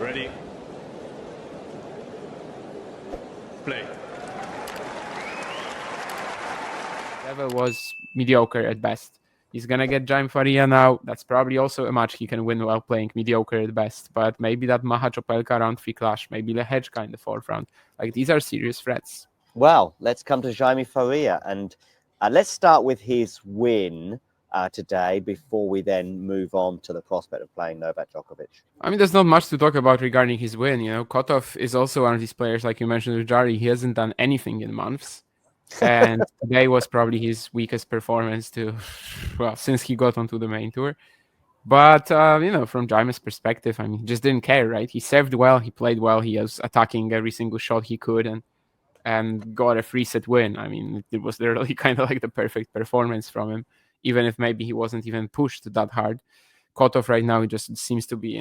Ready. Play. Level was mediocre at best. He's gonna get Jaime Faria now. That's probably also a match he can win while playing mediocre at best. But maybe that Macha Opelka round 3 clash, maybe Lehečka in the fourth round. Like, these are serious threats. Well, let's come to Jaime Faria, and let's start with his win today before we then move on to the prospect of playing Novak Djokovic. I mean, there's not much to talk about regarding his win. You know, Kotov is also one of these players, like you mentioned with Jari. He hasn't done anything in months. And today was probably his weakest performance since he got onto the main tour. But, from Jaime's perspective, I mean, he just didn't care, right? He served well, he played well, he was attacking every single shot he could and got a 3-set win. I mean, it was literally kind of like the perfect performance from him, even if maybe he wasn't even pushed that hard. Kotov right now, he just seems to be,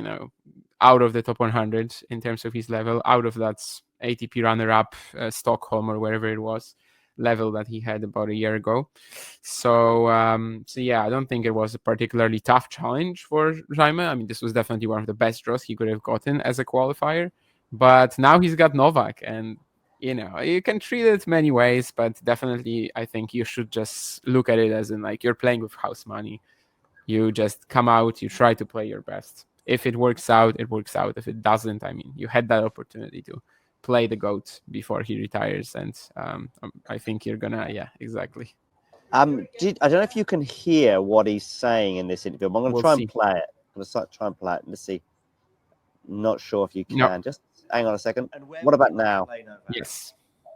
out of the top 100 in terms of his level, out of that ATP runner-up, Stockholm or wherever it was, level that he had about a year ago. So yeah, I don't think it was a particularly tough challenge for Jaime. I mean, this was definitely one of the best draws he could have gotten as a qualifier. But now he's got Novak, and you can treat it many ways, but definitely I think you should just look at it as in like you're playing with house money. You just come out, you try to play your best. If it works out, it works out. If it doesn't, I mean, you had that opportunity to play the GOAT before he retires, and I think you're gonna, yeah, exactly. I don't know if you can hear what he's saying in this interview. I'm going to try and play it. I'm going to try and play it. Let's see. Not sure if you can. No. Just hang on a second. What about now? Yes.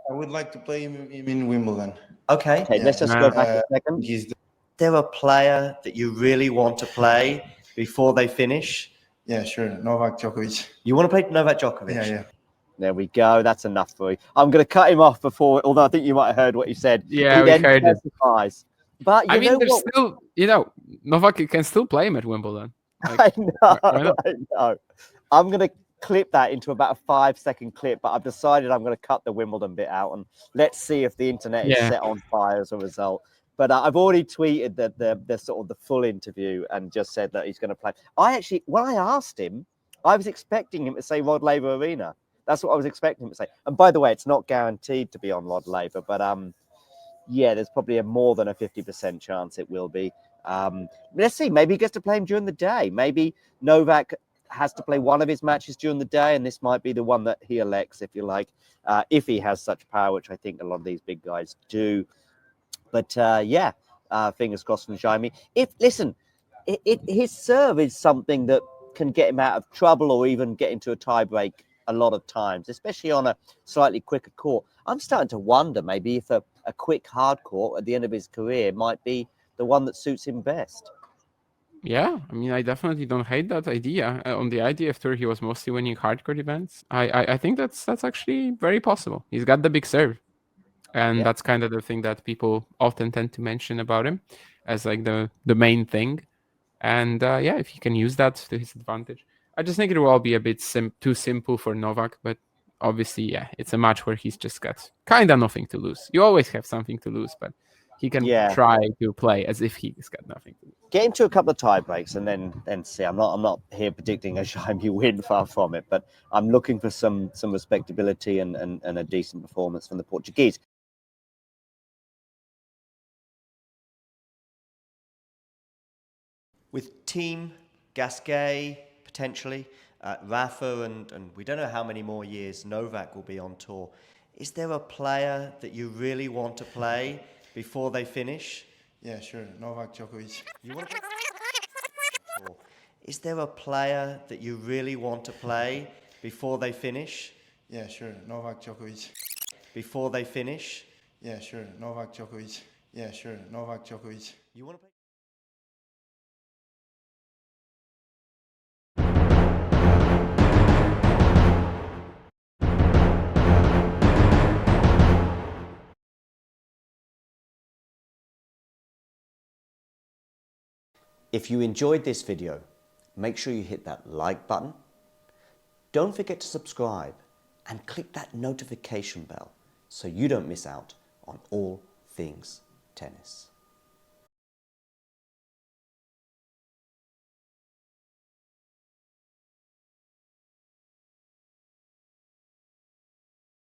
I would like to play him in Wimbledon. Okay, yeah. Let's just go back a second. Is there a player that you really want to play before they finish? Yeah, sure. Novak Djokovic. You want to play Novak Djokovic? Yeah. There we go. That's enough for you. I'm going to cut him off before, although I think you might have heard what he said. Yeah, we heard it. But I mean, there's still, Novak can still play him at Wimbledon. Like, I know. I'm going to clip that into about a 5-second clip, but I've decided I'm going to cut the Wimbledon bit out, and let's see if the internet is set on fire as a result. But I've already tweeted that the sort of the full interview and just said that he's going to play. When I asked him, I was expecting him to say Rod Laver Arena. That's what I was expecting him to say. And by the way, it's not guaranteed to be on Rod Laver, but yeah, there's probably more than a 50% chance it will be. Let's see. Maybe he gets to play him during the day. Maybe Novak has to play one of his matches during the day, and this might be the one that he elects, if you like, if he has such power, which I think a lot of these big guys do. But yeah, fingers crossed from Jaime. His serve is something that can get him out of trouble or even get into a tiebreak a lot of times, especially on a slightly quicker court. I'm starting to wonder maybe if a quick hard court at the end of his career might be the one that suits him best. Yeah, I mean, I definitely don't hate that idea. On the IDF tour, he was mostly winning hardcore events. I think that's actually very possible. He's got the big serve. And that's kind of the thing that people often tend to mention about him as like the main thing. And yeah, if he can use that to his advantage. I just think it will all be a bit too simple for Novak, but obviously, yeah, it's a match where he's just got kind of nothing to lose. You always have something to lose, but he can try to play as if he's got nothing to lose. Get into a couple of tie breaks and then see. I'm not here predicting a Jaime win, far from it, but I'm looking for some respectability and a decent performance from the Portuguese. With Team Gasquet, potentially, Rafa, and we don't know how many more years Novak will be on tour. Is there a player that you really want to play before they finish? Yeah, sure. Novak Djokovic. Is there a player that you really want to play before they finish? Yeah, sure. Novak Djokovic. Before they finish? Yeah, sure. Novak Djokovic. Yeah, sure. Novak Djokovic. You want to play? If you enjoyed this video, make sure you hit that like button. Don't forget to subscribe and click that notification bell so you don't miss out on all things tennis.